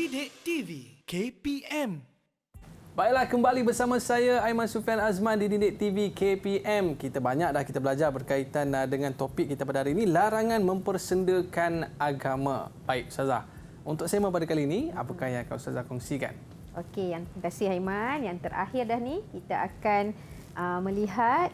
Didik TV KPM. Baiklah, kembali bersama saya Aiman Sufian Azman di Didik TV KPM. Kita banyak dah kita belajar berkaitan dengan topik kita pada hari ini, larangan mempersendakan agama. Baik, Ustazah. Untuk sema pada kali ini, apakah yang akan Ustazah kongsikan? Okey, terima kasih Aiman. Yang terakhir dah ni, kita akan melihat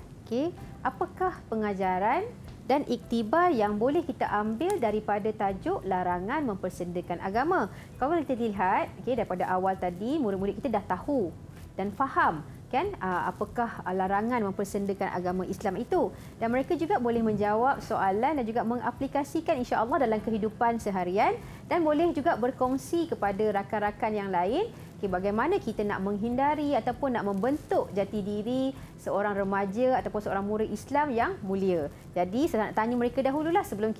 apakah pengajaran dan iktibar yang boleh kita ambil daripada tajuk larangan mempersendakan agama. Kalau kita lihat daripada awal tadi, murid-murid kita dah tahu dan faham kan apakah larangan mempersendakan agama Islam itu, dan mereka juga boleh menjawab soalan dan juga mengaplikasikan insya-Allah dalam kehidupan seharian, dan boleh juga berkongsi kepada rakan-rakan yang lain bagaimana kita nak menghindari ataupun nak membentuk jati diri seorang remaja ataupun seorang murid Islam yang mulia. Jadi saya nak tanya mereka dahululah sebelum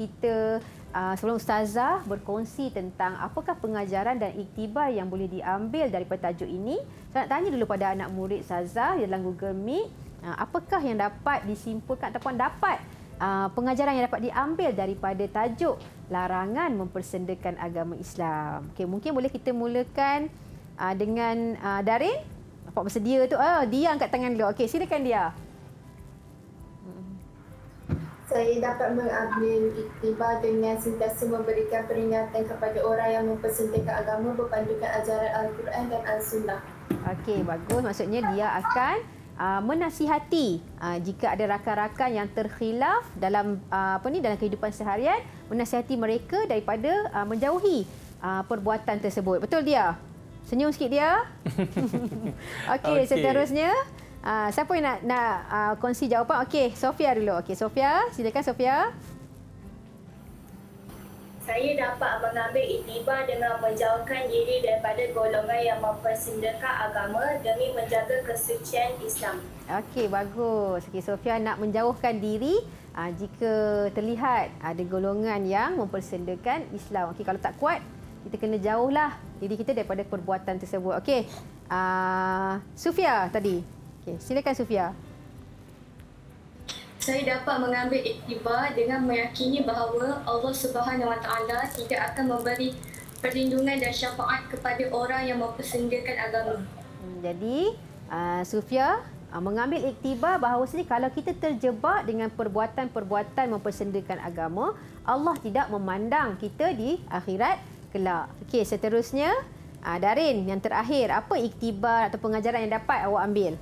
Ustazah berkongsi tentang apakah pengajaran dan iktibar yang boleh diambil daripada tajuk ini. Saya nak tanya dulu pada anak murid Ustazah dalam Google Meet, apakah yang dapat disimpulkan ataupun dapat pengajaran yang dapat diambil daripada tajuk larangan mempersendakan agama Islam. Okey, mungkin boleh kita mulakan dengan Darin. Nampak bersedia tu. Dia angkat tangan dulu. Okey, silakan dia. Saya dapat mengambil iktibar dengan sentiasa memberikan peringatan kepada orang yang mempersendakan agama berpandukan ajaran Al-Quran dan Al-Sunnah. Okey, bagus. Maksudnya dia akan menasihati jika ada rakan-rakan yang terkhilaf dalam dalam kehidupan seharian, menasihati mereka daripada menjauhi perbuatan tersebut. Betul dia? Senyum sikit dia. Okey, seterusnya siapa yang nak kongsi jawapan? Okey, Sofia dulu. Okey, Sofia, silakan Sofia. Saya dapat mengambil iktibar dengan menjauhkan diri daripada golongan yang mempersendakan agama demi menjaga kesucian Islam. Okey, bagus. Okey, Sofia nak menjauhkan diri jika terlihat ada golongan yang mempersendakan Islam. Okey, kalau tak kuat, kita kena jauhlah diri kita daripada perbuatan tersebut. Okey, Sofia tadi. Okey, silakan Sofia. Saya dapat mengambil iktibar dengan meyakini bahawa Allah Subhanahu Wa Taala tidak akan memberi perlindungan dan syafaat kepada orang yang mempersendakan agama. Jadi, Sofia mengambil iktibar bahawa kalau kita terjebak dengan perbuatan-perbuatan mempersendakan agama, Allah tidak memandang kita di akhirat kelak. Okey, seterusnya Darin, yang terakhir, apa iktibar atau pengajaran yang dapat awak ambil?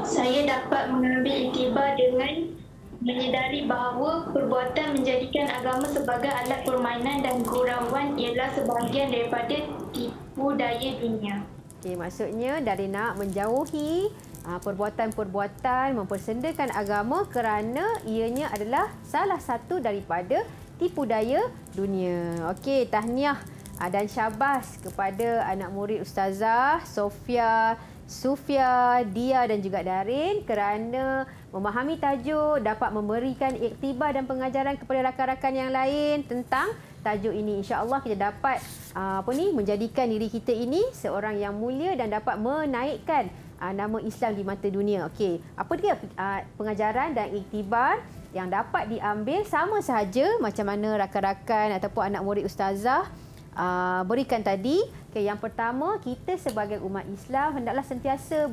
Saya dapat mengambil iktibar dengan menyedari bahawa perbuatan menjadikan agama sebagai alat permainan dan gurauan ialah sebahagian daripada tipu daya dunia. Okey, maksudnya dari nak menjauhi perbuatan-perbuatan mempersendakan agama kerana ianya adalah salah satu daripada tipu daya dunia. Okey, tahniah dan syabas kepada anak murid Ustazah Sofia, Dia dan juga Darin kerana memahami tajuk, dapat memberikan iktibar dan pengajaran kepada rakan-rakan yang lain tentang tajuk ini. InsyaAllah kita dapat menjadikan diri kita ini seorang yang mulia dan dapat menaikkan nama Islam di mata dunia. Okey, apa dia pengajaran dan iktibar yang dapat diambil? Sama sahaja macam mana rakan-rakan ataupun anak murid Ustazah berikan tadi. Okay, yang pertama, kita sebagai umat Islam hendaklah sentiasa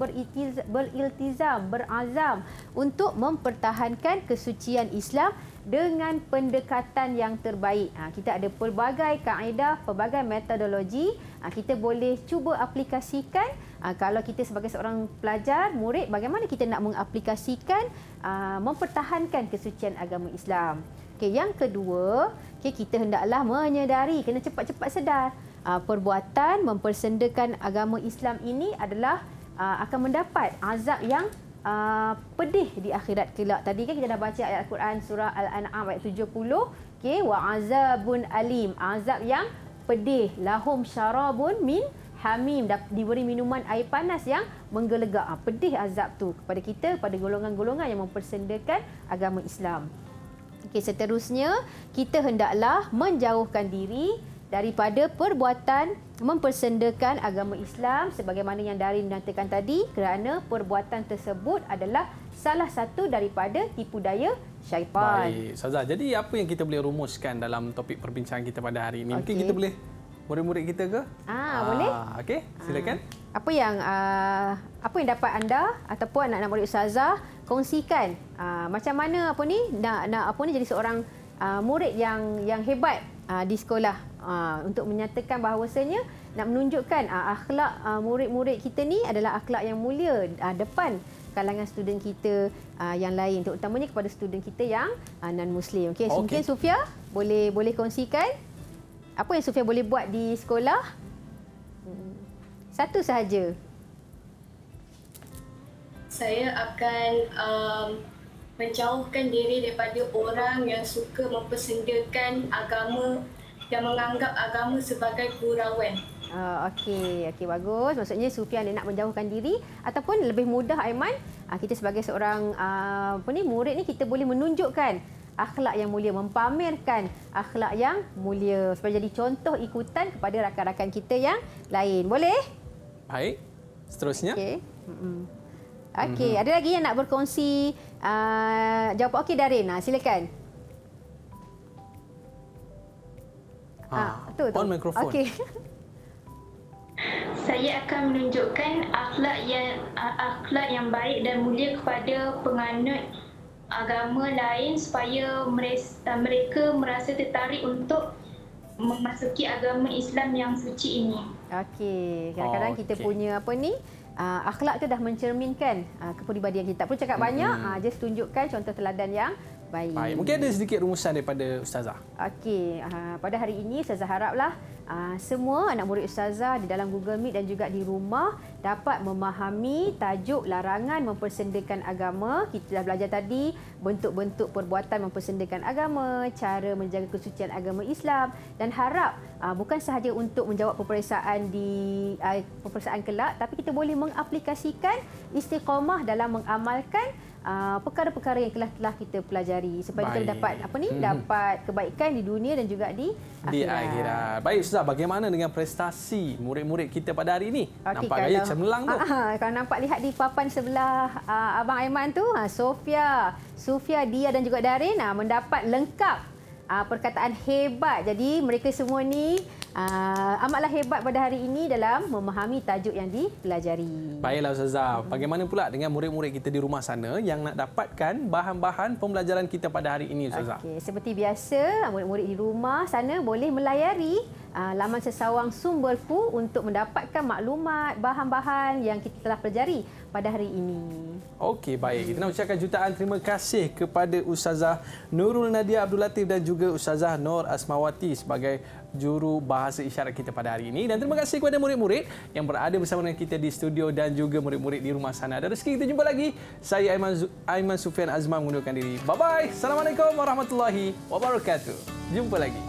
beriltizam, berazam untuk mempertahankan kesucian Islam dengan pendekatan yang terbaik. Kita ada pelbagai kaedah, pelbagai metodologi. Kita boleh cuba aplikasikan. Kalau kita sebagai seorang pelajar, murid, bagaimana kita nak mengaplikasikan, mempertahankan kesucian agama Islam. Okay, yang kedua, kita hendaklah menyedari, kena cepat-cepat sedar, perbuatan mempersendakan agama Islam ini adalah akan mendapat azab yang pedih di akhirat kelak. Tadi kan kita dah baca ayat Al-Quran surah Al-An'am ayat 70. Okey, wa azabun alim, azab yang pedih. Lahum syarabun min hamim, diberi minuman air panas yang menggelegak. Pedih azab tu kepada kita, pada golongan-golongan yang mempersendakan agama Islam. Okey, seterusnya kita hendaklah menjauhkan diri daripada perbuatan mempersendakan agama Islam sebagaimana yang Darin nyatakan tadi, kerana perbuatan tersebut adalah salah satu daripada tipu daya syaitan. Baik, Ustazah. Jadi apa yang kita boleh rumuskan dalam topik perbincangan kita pada hari ini? Mungkin kita boleh murid-murid kita ke? Boleh. Okey, silakan. Apa yang dapat anda ataupun anak-anak murid ustazah kongsikan macam mana nak jadi seorang murid yang hebat di sekolah untuk menyatakan bahawasanya nak menunjukkan akhlak murid-murid kita ni adalah akhlak yang mulia depan kalangan student kita yang lain, terutamanya kepada student kita yang non-Muslim. Okey, mungkin Sufia boleh kongsikan apa yang Sufia boleh buat di sekolah? Satu sahaja. Saya akan menjauhkan diri daripada orang yang suka mempersendakan agama dan menganggap agama sebagai gurauan. Okey, bagus. Maksudnya Sufia nak menjauhkan diri ataupun lebih mudah Aiman, kita sebagai seorang murid ni kita boleh menunjukkan akhlak yang mulia, mempamerkan akhlak yang mulia supaya jadi contoh ikutan kepada rakan-rakan kita yang lain. Boleh? Baik. Seterusnya. Okey. Okey, ada lagi yang nak berkongsi jawapan? Okey, Darin, silakan. Tu. On mikrofon. Okey. Saya akan menunjukkan akhlak yang baik dan mulia kepada penganut agama lain supaya mereka merasa tertarik untuk memasuki agama Islam yang suci ini. Okey, kadang-kadang kita punya akhlak tu dah mencerminkan kepribadian kita. Tak perlu cakap banyak, just tunjukkan contoh teladan yang baik. Mungkin ada sedikit rumusan daripada ustazah. Okey, pada hari ini ustazah haraplah semua anak murid ustazah di dalam Google Meet dan juga di rumah dapat memahami tajuk larangan mempersendakan agama. Kita dah belajar tadi bentuk-bentuk perbuatan mempersendakan agama, cara menjaga kesucian agama Islam, dan harap bukan sahaja untuk menjawab peperiksaan peperiksaan kelak, tapi kita boleh mengaplikasikan istiqamah dalam mengamalkan perkara-perkara yang telah kita pelajari supaya kita dapat dapat kebaikan di dunia dan juga di akhirat. Baik Ustazah, bagaimana dengan prestasi murid-murid kita pada hari ini? Nampak gaya cemerlang tu. Kalau nampak lihat di papan sebelah Abang Aiman tu, Sufia, Dia dan juga Darin mendapat lengkap perkataan hebat. Jadi mereka semua ni amatlah hebat pada hari ini dalam memahami tajuk yang dipelajari. Baiklah Ustazah, bagaimana pula dengan murid-murid kita di rumah sana yang nak dapatkan bahan-bahan pembelajaran kita pada hari ini Ustazah? Okey, seperti biasa, murid-murid di rumah sana boleh melayari laman sesawang sumberku untuk mendapatkan maklumat, bahan-bahan yang kita telah pelajari pada hari ini. Okey, baik. Kita nak ucapkan jutaan terima kasih kepada Ustazah Nurul Nadia Abdul Latif dan juga Ustazah Nur Asmawati sebagai juru bahasa isyarat kita pada hari ini. Dan terima kasih kepada murid-murid yang berada bersama dengan kita di studio dan juga murid-murid di rumah sana. Ada rezeki kita jumpa lagi. Saya Aiman Sufian Azman mengundurkan diri. Bye-bye. Assalamualaikum warahmatullahi wabarakatuh. Jumpa lagi.